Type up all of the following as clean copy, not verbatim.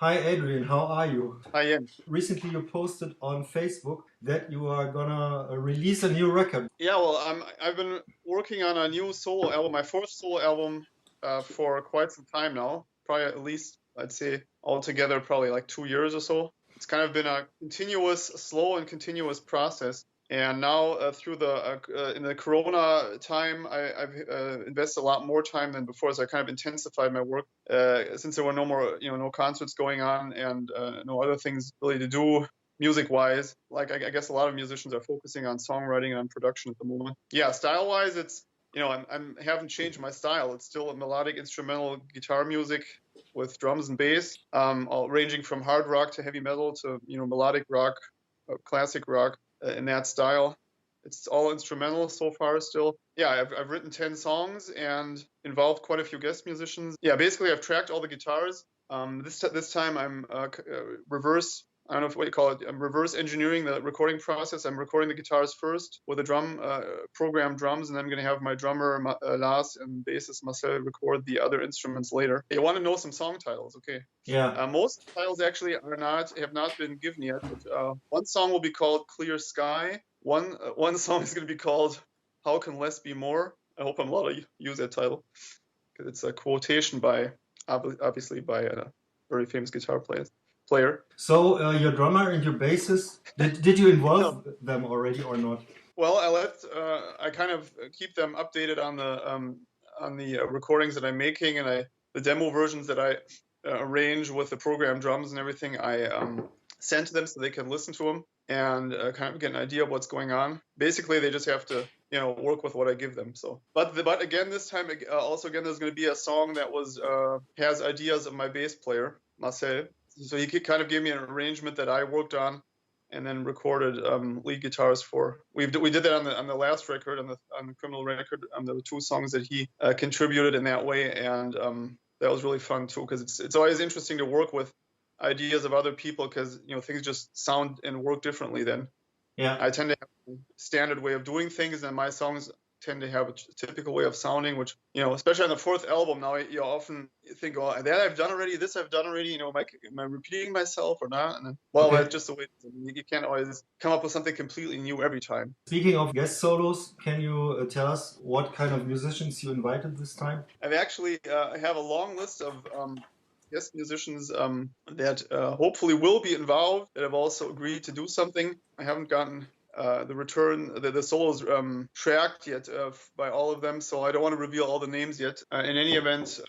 Hi Adrian, how are you? I am. Recently you posted on Facebook that you are gonna release a new record. Yeah, well, I've been working on a new solo album, my fourth solo album, for quite some time now. Probably at least, I'd say, altogether, probably like 2 years or so. It's kind of been a continuous, slow and continuous process. And now, through in the Corona time, I've invested a lot more time than before. So I kind of intensified my work since there were no more, no concerts going on and no other things really to do music wise. Like I guess a lot of musicians are focusing on songwriting and on production at the moment. Yeah, style wise, it's I'm haven't changed my style. It's still a melodic instrumental guitar music with drums and bass, all ranging from hard rock to heavy metal to melodic rock, classic rock in that style. It's all instrumental so far still. Yeah, I've written 10 songs and involved quite a few guest musicians. Yeah, basically I've tracked all the guitars. This time I'm reverse. I don't know what you call it. I'm reverse engineering the recording process. I'm recording the guitars first with the program drums, and then I'm going to have my drummer Lars and bassist Marcel record the other instruments later. You want to know some song titles, okay? Yeah. Most titles actually have not been given yet. But, one song will be called Clear Sky. One song is going to be called How Can Less Be More. I hope I'm allowed to use that title because it's a quotation obviously by a very famous guitar player. So your drummer and your bassist, did you involve them already or not? Well, I kind of keep them updated on the recordings that I'm making, and the demo versions that I arrange with the program drums and everything. I send to them so they can listen to them and kind of get an idea of what's going on. Basically, they just have to work with what I give them. So, but again, this time also again, there's going to be a song that has ideas of my bass player Marcel. So he kind of gave me an arrangement that I worked on and then recorded lead guitars for. We did that on the last record, on the Criminal record. There were two songs that he contributed in that way, and that was really fun too, because it's always interesting to work with ideas of other people, because things just sound and work differently. Then I tend to have a standard way of doing things, and my songs tend to have a typical way of sounding, which especially on the fourth album now, you often think, oh, that I've done already, this I've done already, am I repeating myself or not? And then, well, that's just the way it is. I mean, you can't always come up with something completely new every time. Speaking of guest solos, can you tell us what kind of musicians you invited this time? I've actually I have a long list of guest musicians that hopefully will be involved, that have also agreed to do something. I haven't gotten the solos tracked yet by all of them, so I don't want to reveal all the names yet. In any event,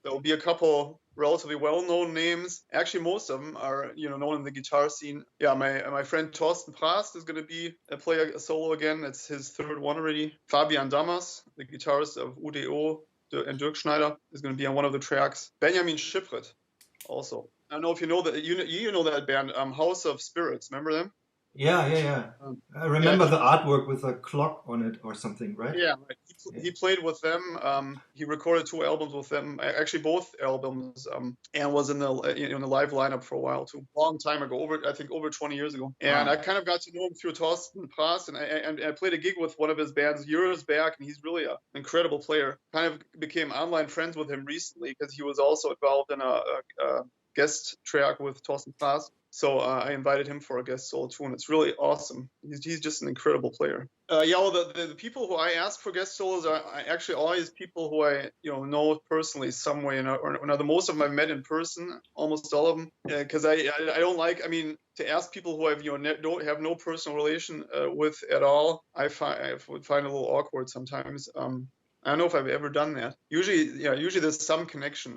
there will be a couple relatively well-known names. Actually, most of them are known in the guitar scene. Yeah, my friend Thorsten Prast is going to play a solo again. It's his third one already. Fabian Damas, the guitarist of UDO and Dirk Schneider, is going to be on one of the tracks. Benjamin Schiffret also. I don't know if you know that you know that band, House of Spirits. Remember them? Yeah. I remember the artwork with a clock on it or something, right? Yeah, right. He played with them. He recorded 2 albums with them, actually both albums, and was in the live lineup for a while too. Long time ago, I think over 20 years ago. And I kind of got to know him through Thorsten Prast, and I played a gig with one of his bands years back, and he's really an incredible player. Kind of became online friends with him recently because he was also involved in a guest track with Thorsten Prast. So I invited him for a guest solo too, and it's really awesome. He's just an incredible player. Well, the people who I ask for guest solos are actually always people who I know personally some way or another. Most of them I've met in person, almost all of them, because I don't like. I mean, to ask people who I've don't have no personal relation with at all, I would find a little awkward sometimes. I don't know if I've ever done that. Usually there's some connection.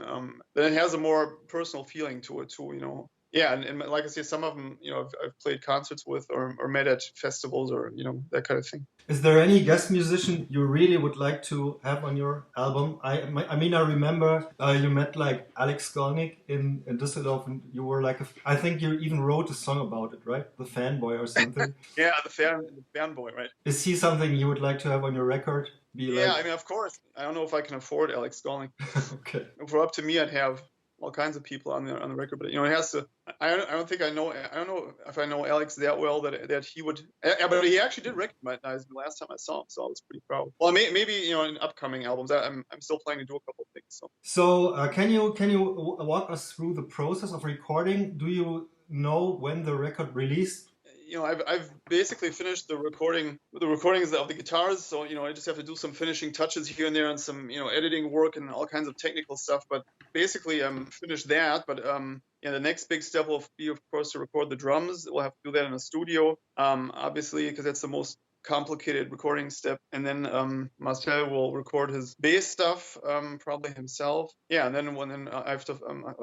Then it has a more personal feeling to it too. Yeah, and like I say, some of them, I've played concerts with or met at festivals or, that kind of thing. Is there any guest musician you really would like to have on your album? I mean, I remember you met like Alex Skolnick in Düsseldorf, and you were like, I think you even wrote a song about it, right? The Fanboy or something. Yeah, the Fanboy, right? Is he something you would like to have on your record? I mean, of course. I don't know if I can afford Alex Skolnick. Okay. If it were up to me, I'd have all kinds of people on the record, but it has to. I don't know if I know Alex that well that he would. But he actually did recognize me last time I saw him, so I was pretty proud. Well, maybe in upcoming albums, I'm still planning to do a couple of things. So can you walk us through the process of recording? Do you know when the record released? I've basically finished the recordings of the guitars. So, I just have to do some finishing touches here and there and some, editing work and all kinds of technical stuff. But basically, I'm finished that. But the next big step will be, of course, to record the drums. We'll have to do that in a studio, obviously, because that's the most complicated recording step. And then Marcel will record his bass stuff, probably himself. Yeah, and then I have to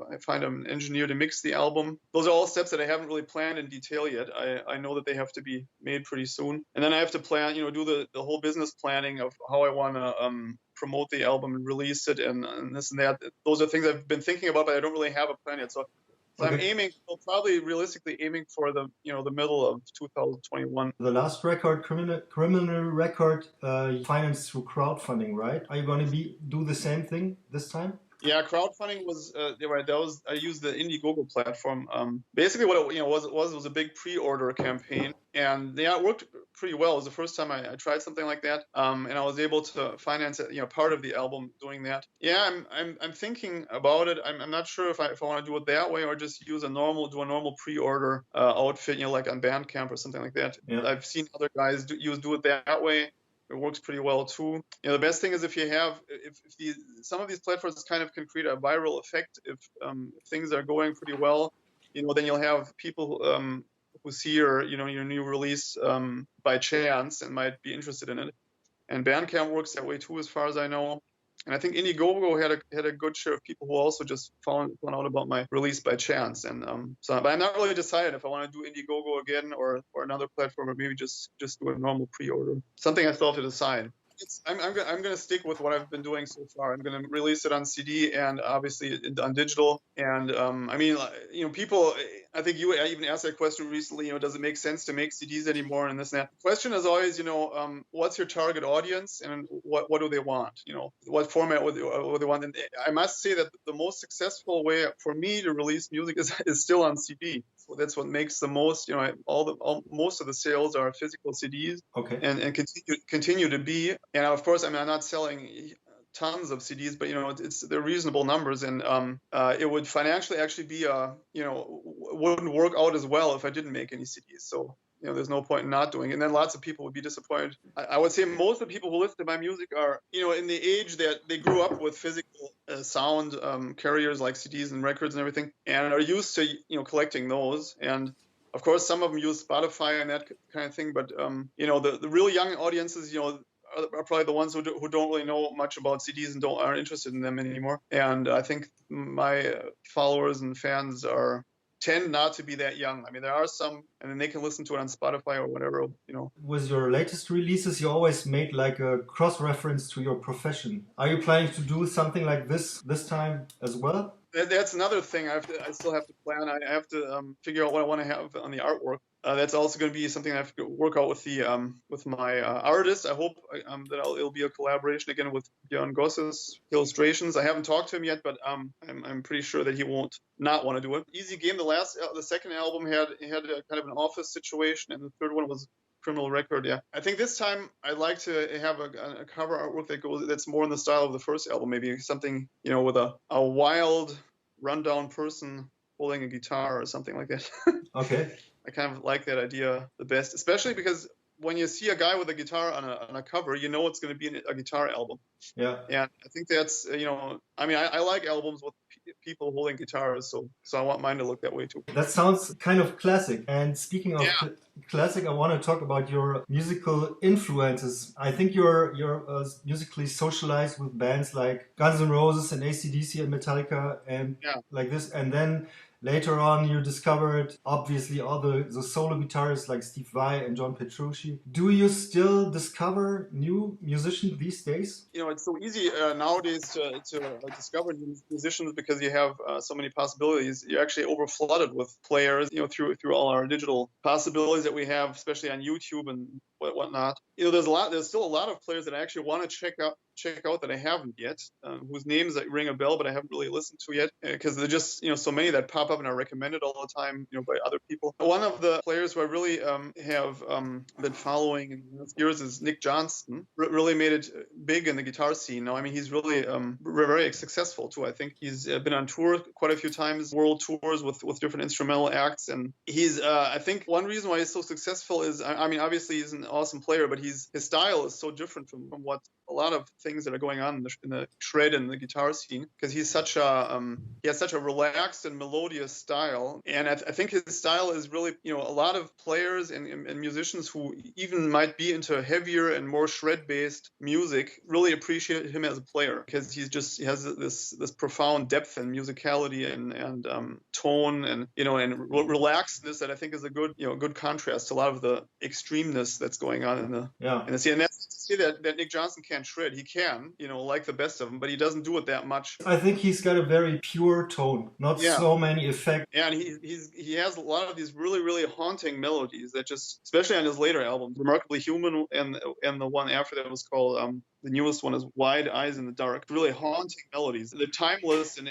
I find an engineer to mix the album. Those are all steps that I haven't really planned in detail yet. I know that they have to be made pretty soon. And then I have to plan, do the whole business planning of how I want to promote the album and release it and this and that. Those are things I've been thinking about, but I don't really have a plan yet. So Okay. I'm probably realistically aiming for the middle of 2021. The last record, criminal record, you financed through crowdfunding, right? Are you going to do the same thing this time? Yeah, crowdfunding was right. I used the Indiegogo platform. Basically, what it was a big pre-order campaign, and it worked pretty well. It was the first time I tried something like that, and I was able to finance part of the album doing that. Yeah, I'm thinking about it. I'm not sure if I want to do it that way or just do a normal pre-order outfit, like on Bandcamp or something like that. Yeah. I've seen other guys do it that way. It works pretty well too. The best thing is if some of these platforms kind of can create a viral effect. If things are going pretty well, then you'll have people who see your new release by chance and might be interested in it. And Bandcamp works that way too, as far as I know. And I think Indiegogo had a good share of people who also just found out about my release by chance. And but I'm not really decided if I want to do Indiegogo again or another platform, or maybe just do a normal pre-order. Something I still have to decide. I'm going to stick with what I've been doing so far. I'm going to release it on CD and obviously on digital. And people, I think you even asked that question recently, does it make sense to make CDs anymore and this and that? The question is always, what's your target audience and what do they want? What format would they want? And I must say that the most successful way for me to release music is still on CD. So that's what makes the most, most of the sales are physical CDs. Okay. And continue to be. And of course, I'm not selling tons of CDs, but they're reasonable numbers, and it would financially actually be wouldn't work out as well if I didn't make any CDs. So there's no point in not doing it. And then lots of people would be disappointed. I would say most of the people who listen to my music are in the age that they grew up with physical sound carriers like CDs and records and everything, and are used to collecting those. And of course, some of them use Spotify and that kind of thing, but the real young audiences, are probably the ones who don't really know much about CDs and aren't interested in them anymore. And I think my followers and fans tend not to be that young. I mean, there are some, and then they can listen to it on Spotify or whatever. With your latest releases, you always made like a cross-reference to your profession. Are you planning to do something like this time as well? That's another thing I still have to plan. I have to figure out what I want to have on the artwork. That's also going to be something I have to work out with my artist. I hope that it'll be a collaboration again with Björn Gosse's illustrations. I haven't talked to him yet, but I'm pretty sure that he won't not want to do it. Easy Game. The second album had a kind of an office situation, and the third one was criminal record. Yeah, I think this time I'd like to have a cover artwork that's more in the style of the first album, maybe something with a wild rundown person holding a guitar or something like that. Okay. I kind of like that idea the best, especially because when you see a guy with a guitar on a cover, it's going to be a guitar album. Yeah. And I think that's I like albums with people holding guitars, so I want mine to look that way too. That sounds kind of classic. And speaking of classic, I want to talk about your musical influences. I think you're musically socialized with bands like Guns N' Roses and AC/DC and Metallica and like this, and then later on, you discovered, obviously, all the solo guitarists like Steve Vai and John Petrucci. Do you still discover new musicians these days? It's so easy nowadays to discover new musicians because you have so many possibilities. You're actually overflooded with players, through all our digital possibilities that we have, especially on YouTube and whatnot. There's still a lot of players that I actually want to check out that I haven't yet, whose names that ring a bell, but I haven't really listened to yet, because they're just, so many that pop up and are recommended all the time, by other people. One of the players who I really have been following in years is Nick Johnston. Really made it big in the guitar scene now. I mean, he's really very successful too. I think he's been on tour quite a few times, world tours with different instrumental acts, and he's I think one reason why he's so successful is, I mean, obviously he's an awesome player, but his style is so different from what a lot of things that are going on in the shred and the guitar scene, because he has such a relaxed and melodious style, and I think his style is really, a lot of players and musicians who even might be into heavier and more shred based music really appreciate him as a player, because he has this profound depth and musicality and tone and relaxedness that I think is a good contrast to a lot of the extremeness that's going on in the scene. And that's to say that Nick Johnston can't shred. He can, like the best of them, but he doesn't do it that much. I think he's got a very pure tone, not so many effects. Yeah, and he has a lot of these really, really haunting melodies that just, especially on his later albums, Remarkably Human, and the one after that was called the newest one is Wide Eyes in the Dark. Really haunting melodies. They're timeless, and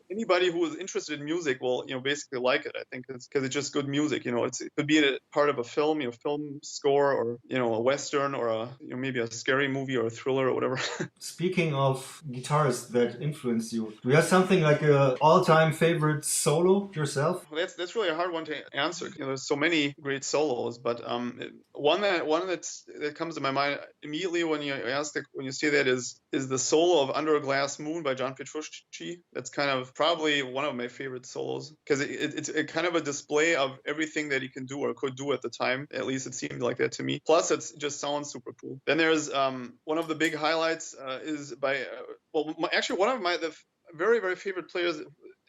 anybody who is interested in music will, basically like it, I think, because it's just good music. It could be a part of a film, film score, or, a Western, or maybe a scary movie or a thriller or whatever. Speaking of guitarists that influence you, do you have something like a all-time favorite solo yourself? Well, that's really a hard one to answer. There's so many great solos, but one that comes to my mind immediately when you say that is the solo of Under a Glass Moon by John Petrucci. That's kind of probably one of my favorite solos, because it's a kind of a display of everything that he can do or could do at the time. At least it seemed like that to me. Plus, it just sounds super cool. Then there's one of the big highlights is by actually one of the very, very favorite players,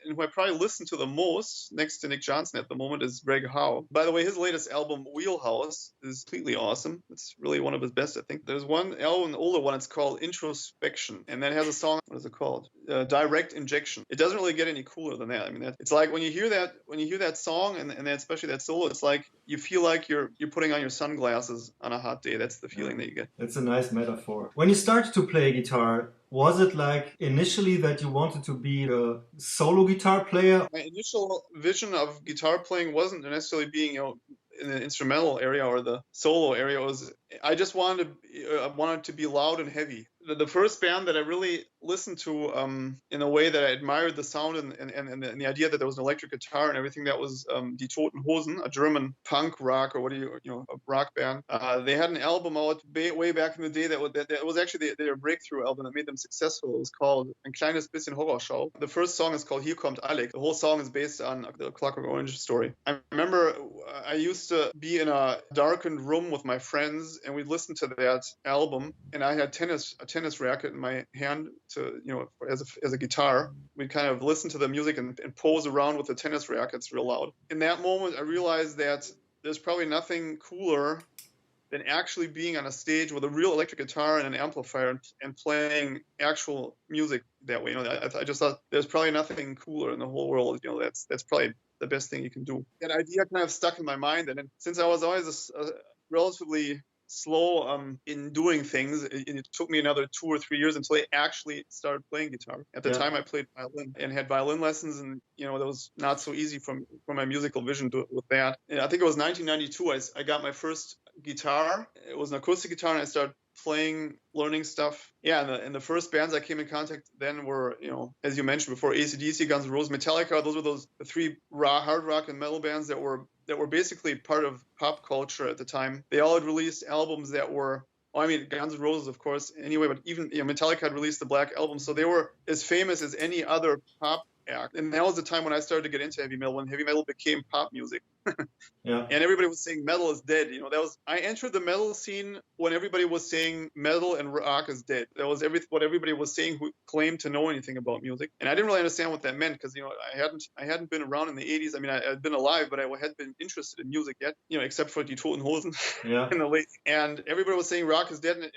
and who I probably listen to the most next to Nick Johnston at the moment, is Greg Howe. By the way, his latest album, Wheelhouse, is completely awesome. It's really one of his best, I think. There's one album, an older one, it's called Introspection, and that has a song, what is it called? Direct Injection. It doesn't really get any cooler than that. I mean, it's like when you hear that song, and then especially that solo, it's like you feel like you're putting on your sunglasses on a hot day. That's the feeling that you get. It's a nice metaphor. When you started to play guitar, was it like initially that you wanted to be a solo guitar player? My initial vision of guitar playing wasn't necessarily being, in the instrumental area or the solo area. I just wanted to be loud and heavy. The first band that I really listened to in a way that I admired the sound and the idea that there was an electric guitar and everything, that was Die Toten Hosen, a German punk rock, or a rock band. They had an album out way back in the day that was actually their breakthrough album that made them successful. It was called Ein kleines bisschen Horrorschau. The first song is called Hier kommt Alec. The whole song is based on the Clockwork Orange story. I remember I used to be in a darkened room with my friends, and we'd listen to that album, and I had a tennis racket in my hand to, as a guitar. We'd kind of listen to the music and pose around with the tennis rackets real loud. In that moment, I realized that there's probably nothing cooler than actually being on a stage with a real electric guitar and an amplifier and playing actual music that way. I just thought there's probably nothing cooler in the whole world. That's probably the best thing you can do. That idea kind of stuck in my mind, and since I was always a relatively slow in doing things, it took me another 2 or 3 years until I actually started playing guitar. At the time, I played violin and had violin lessons, and that was not so easy for my musical vision with that. And I think it was 1992 I got my first guitar. It was an acoustic guitar, and I started learning stuff. Yeah, and the first bands I came in contact then were, as you mentioned before, AC/DC, Guns N' Roses, Metallica. Those were the three hard rock and metal bands that were basically part of pop culture at the time. They all had released albums that were, Guns N' Roses, of course, anyway, but even Metallica had released the Black Album, so they were as famous as any other pop act. And that was the time when I started to get into heavy metal, when heavy metal became pop music. Yeah. And everybody was saying metal is dead. I entered the metal scene when everybody was saying metal and rock is dead. That was what everybody was saying who claimed to know anything about music. And I didn't really understand what that meant, because I hadn't been around in the 80s. I mean, I had been alive, but I hadn't been interested in music yet, except for Die Toten Hosen in the late. And everybody was saying rock is dead, and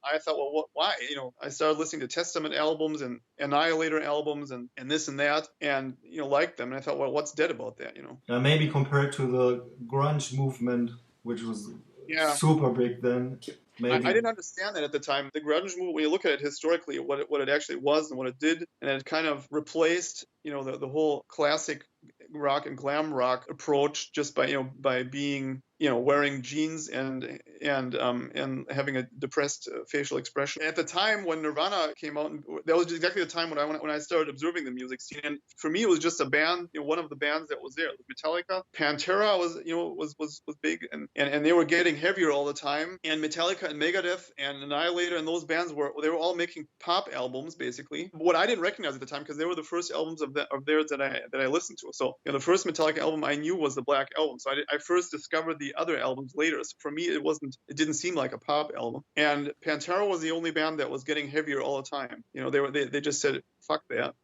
I thought, well, why? I started listening to Testament albums and Annihilator albums and this and that, and liked them. And I thought, well, what's dead about that? Maybe compared to the grunge movement, which was Yeah. super big then, I maybe. didn't understand that at the time. The grunge movement, when you look at it historically, what it actually was and what it did, and it kind of replaced, the whole classic rock and glam rock approach just by by being wearing jeans and having a depressed facial expression. At the time when Nirvana came out, and that was exactly the time when I started observing the music scene. And for me, it was just a band, one of the bands that was there. Metallica, Pantera was big, and they were getting heavier all the time. And Metallica and Megadeth and Annihilator and those bands were all making pop albums basically. What I didn't recognize at the time, because they were the first albums of theirs that I listened to. So the first Metallica album I knew was the Black Album. So I first discovered the other albums later. So for me, it didn't seem like a pop album. And Pantera was the only band that was getting heavier all the time. They just said fuck that.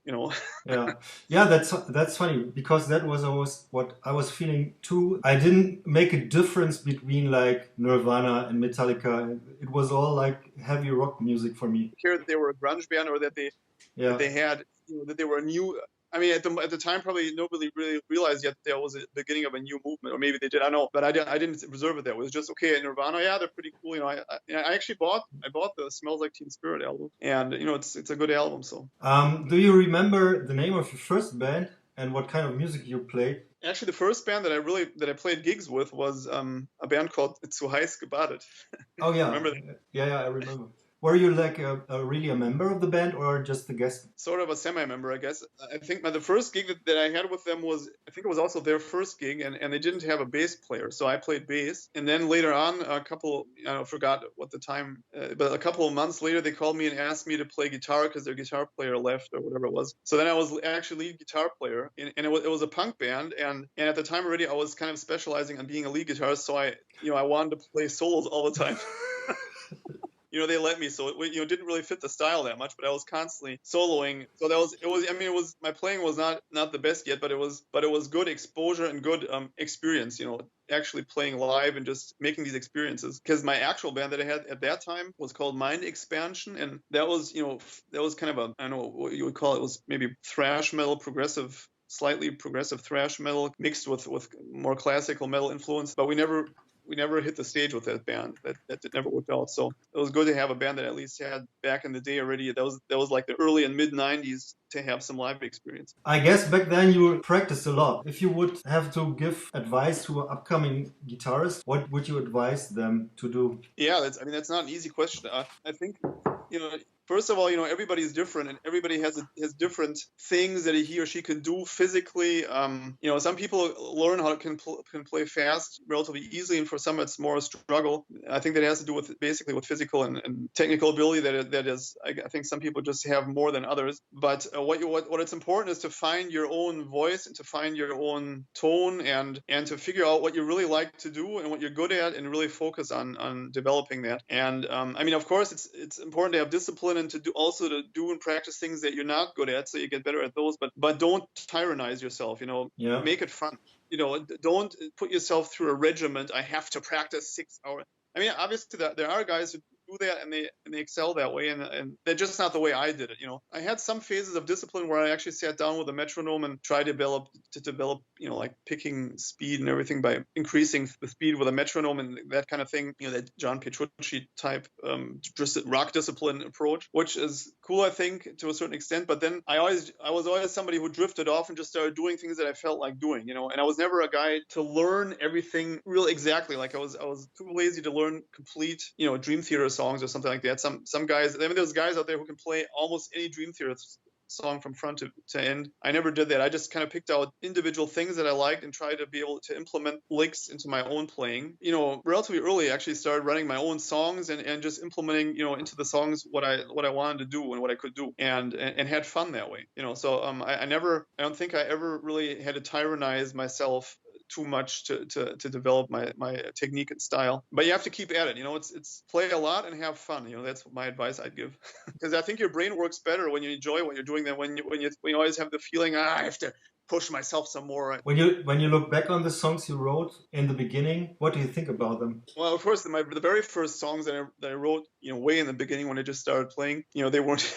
Yeah, that's funny, because that was always what I was feeling too. I didn't make a difference between like Nirvana and Metallica. It was all like heavy rock music for me. Care that they were a grunge band or that they had that they were a new. I mean, at the time, probably nobody really realized yet there was a beginning of a new movement, or maybe they did. I don't know, but I didn't observe it that way. It was just okay. Nirvana, yeah, they're pretty cool. I actually bought the Smells Like Teen Spirit album, and it's a good album. So, do you remember the name of your first band and what kind of music you played? actually, the first band that I played gigs with was a band called Socialized. Oh yeah, Remember that? yeah, I remember. Were you like really a member of the band or just a guest? Sort of a semi-member, I guess. I think the first gig that I had with them I think it was also their first gig, and they didn't have a bass player, so I played bass. And then later on, I forgot what the time, but a couple of months later, they called me and asked me to play guitar because their guitar player left or whatever it was. So then I was actually lead guitar player, and it was a punk band, and at the time already I was kind of specializing on being a lead guitarist, so I wanted to play solos all the time. They let me, so it didn't really fit the style that much, but I was constantly soloing. So my playing was not the best yet, but it was good exposure and good experience, actually playing live and just making these experiences. Because my actual band that I had at that time was called Mind Expansion, and that was kind of I don't know what you would call it. It was maybe thrash metal, slightly progressive thrash metal mixed with more classical metal influence, but we never hit the stage with that band. That never worked out. So it was good to have a band that at least had back in the day already. That was like the early and mid '90s to have some live experience. I guess back then you practiced a lot. If you would have to give advice to upcoming guitarists, what would you advise them to do? Yeah, that's not an easy question. I think first of all, everybody's different, and everybody has different things that he or she can do physically. Some people learn how can play fast relatively easily, and for some it's more a struggle. I think that has to do with physical and technical ability. That is, I think some people just have more than others. But what it's important is to find your own voice and to find your own tone and to figure out what you really like to do and what you're good at, and really focus on developing that. And of course, it's important to have discipline and to do and practice things that you're not good at, so you get better at those. But don't tyrannize yourself. Yeah. Make it fun. Don't put yourself through a regiment. I have to practice 6 hours. Obviously, there are guys who do that and they excel that way, and they're just not the way I did it. I had some phases of discipline where I actually sat down with a metronome and tried to develop, like picking speed and everything by increasing the speed with a metronome and that kind of thing. That John Petrucci type just rock discipline approach, which is cool, I think, to a certain extent. But then I was always somebody who drifted off and just started doing things that I felt like doing, and I was never a guy to learn everything real exactly. Like I was too lazy to learn complete, Dream Theater songs or something like that. Some guys, there's guys out there who can play almost any Dream Theater song from front to end. I never did that. I just kind of picked out individual things that I liked and tried to be able to implement licks into my own playing. Relatively early, I actually started writing my own songs and just implementing, into the songs what I wanted to do and what I could do, and had fun that way. So I don't think I ever really had to tyrannize myself too much to develop my technique and style. But you have to keep at it. It's play a lot and have fun. That's my advice I'd give. Because I think your brain works better when you enjoy what you're doing than when you always have the feeling, I have to push myself some more. When you look back on the songs you wrote in the beginning, what do you think about them? Well, of course, the very first songs that I wrote, way in the beginning when I just started playing, they weren't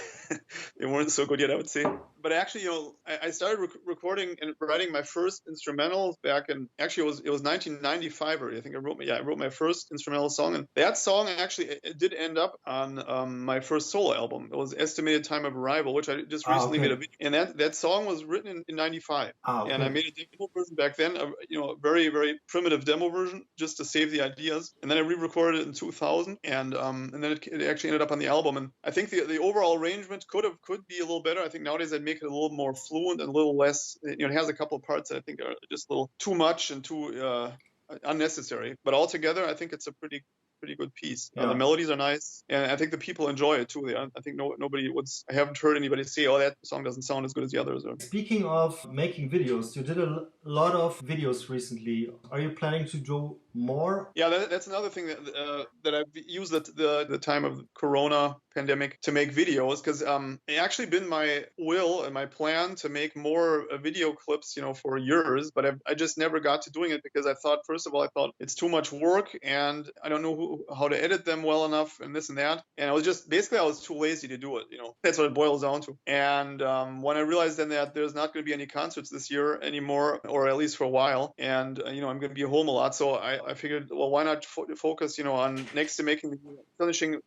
they weren't so good yet, I would say. but actually, I started recording and writing my first instrumentals back in, actually it was 1995 already. I think I wrote my first instrumental song, and that song actually it did end up on my first solo album. It was Estimated Time of Arrival, which I just recently made a video, and that song was written in 95. Okay. And I made a demo version back then, a very, very primitive demo version just to save the ideas. And then I re-recorded it in 2000, and then it actually ended up on the album. And I think the overall arrangement could be a little better. I think nowadays I'd make it a little more fluent and a little less. It has a couple of parts that I think are just a little too much and too unnecessary. But altogether, I think it's a pretty good piece. The melodies are nice, and I think the people enjoy it too. I think I haven't heard anybody say, "Oh, that song doesn't sound as good as the others." Speaking of making videos, you did a lot of videos recently. Are you planning to do more? Yeah, that's another thing that I've used the time of the Corona pandemic to make videos, because it actually been my will and my plan to make more video clips, for years, but I just never got to doing it because I thought, first of all, it's too much work and I don't know how to edit them well enough and this and that, and I was too lazy to do it. That's what it boils down to. And when I realized then that there's not going to be any concerts this year anymore, or at least for a while, and I'm going to be home a lot, so I figured, well, why not focus, on next to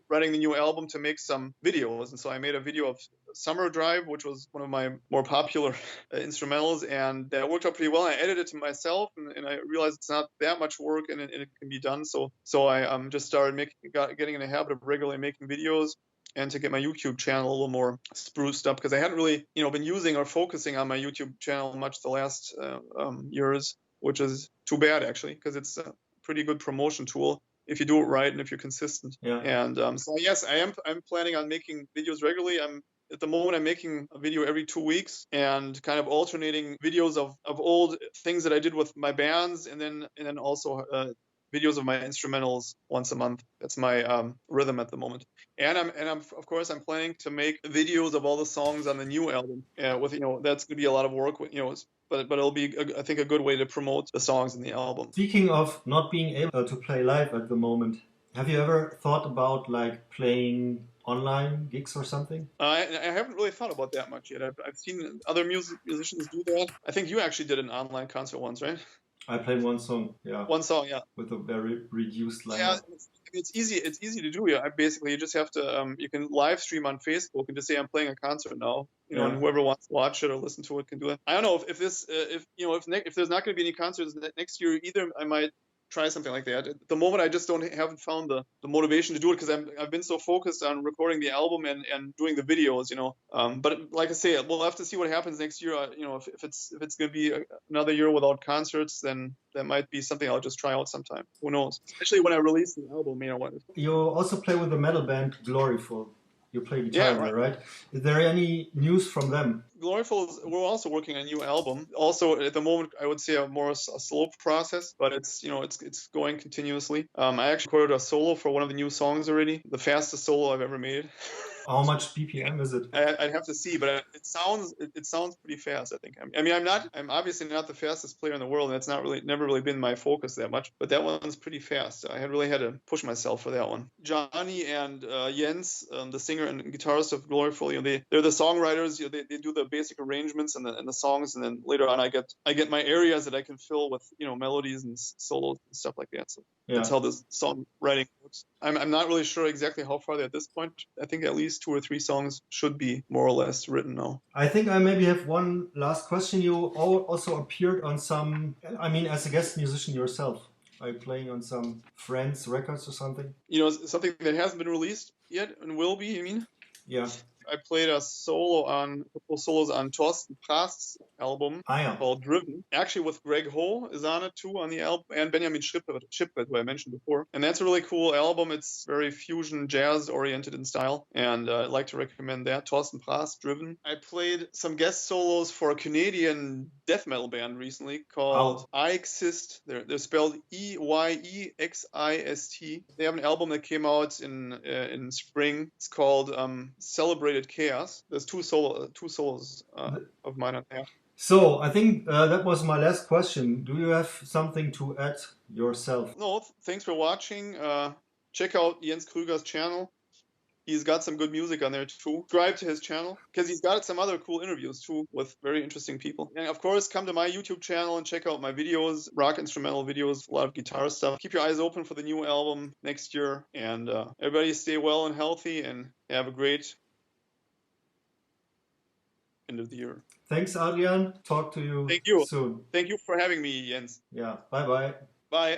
writing the new album, to make some videos. And so I made a video of Summer Drive, which was one of my more popular instrumentals, and that worked out pretty well. I edited it to myself, and I realized it's not that much work, and it can be done. So I just started getting in the habit of regularly making videos, and to get my YouTube channel a little more spruced up, because I hadn't really, been using or focusing on my YouTube channel much the last years, which is too bad, actually, because it's a pretty good promotion tool if you do it right and if you're consistent. Yeah. And so yes, I'm planning on making videos regularly. At the moment, I'm making a video every 2 weeks, and kind of alternating videos of old things that I did with my bands, and then also videos of my instrumentals once a month. That's my rhythm at the moment. And I'm of course I'm planning to make videos of all the songs on the new album. That's going to be a lot of work. But it'll be, I think, a good way to promote the songs in the album. Speaking of not being able to play live at the moment, have you ever thought about like playing online gigs or something? I haven't really thought about that much yet. I've seen other musicians do that. I think you actually did an online concert once, right? I played one song, yeah. One song, yeah. With a very reduced lineup. Yeah, it's easy. It's easy to do. Yeah, basically, you just have to. You can live stream on Facebook and just say, "I'm playing a concert now." And whoever wants to watch it or listen to it can do it. I don't know if there's not going to be any concerts next year either. I might try something like that. At the moment, I just haven't found the motivation to do it, because I've been so focused on recording the album and doing the videos, But like I say, we'll have to see what happens next year. If it's going to be another year without concerts, then that might be something I'll just try out sometime. Who knows? Especially when I release the album, You also play with the metal band Gloryful. You play guitar, right? Is there any news from them? Gloryful we're also working on a new album. Also, at the moment, I would say a slow process, but it's going continuously. I actually recorded a solo for one of the new songs already, the fastest solo I've ever made. How much BPM is it? I'd have to see, but it sounds pretty fast, I think. I'm obviously not the fastest player in the world, and it's never really been my focus that much, but that one's pretty fast. I had really had to push myself for that one. Johnny and Jens, the singer and guitarist of Gloryful, they're the songwriters. They do the basic arrangements and the songs, and then later on I get my areas that I can fill with melodies and solos and stuff like that. So that's how this songwriting works. I'm not really sure exactly how far they're at this point. I think at least 2 or 3 songs should be more or less written now. I think I maybe have one last question. You also appeared on some, as a guest musician yourself. Are you playing on some friends' records or something? Something that hasn't been released yet and will be, you mean? Yeah. I played a couple solos on Thorsten Prast's album called Driven. Actually, with Greg Ho is on it too on the album, and Benjamin Schipwet, who I mentioned before. And that's a really cool album. It's very fusion jazz oriented in style, and I'd like to recommend that. Thorsten Prast, Driven. I played some guest solos for a Canadian death metal band recently called Eyexist. They're spelled Eyexist. They have an album that came out in spring. It's called Celebrated Chaos. There's two solos of mine on there. So I think that was my last question. Do you have something to add yourself? No, thanks for watching. Check out Jens Krieger's channel. He's got some good music on there too. Subscribe to his channel because he's got some other cool interviews too with very interesting people. And of course, come to my YouTube channel and check out my videos, rock instrumental videos, a lot of guitar stuff. Keep your eyes open for the new album next year. And everybody stay well and healthy and have a great end of the year. Thanks, Adrian. Talk to you Thank you. soon. Thank you for having me, Jens. Yeah. Bye-bye. Bye.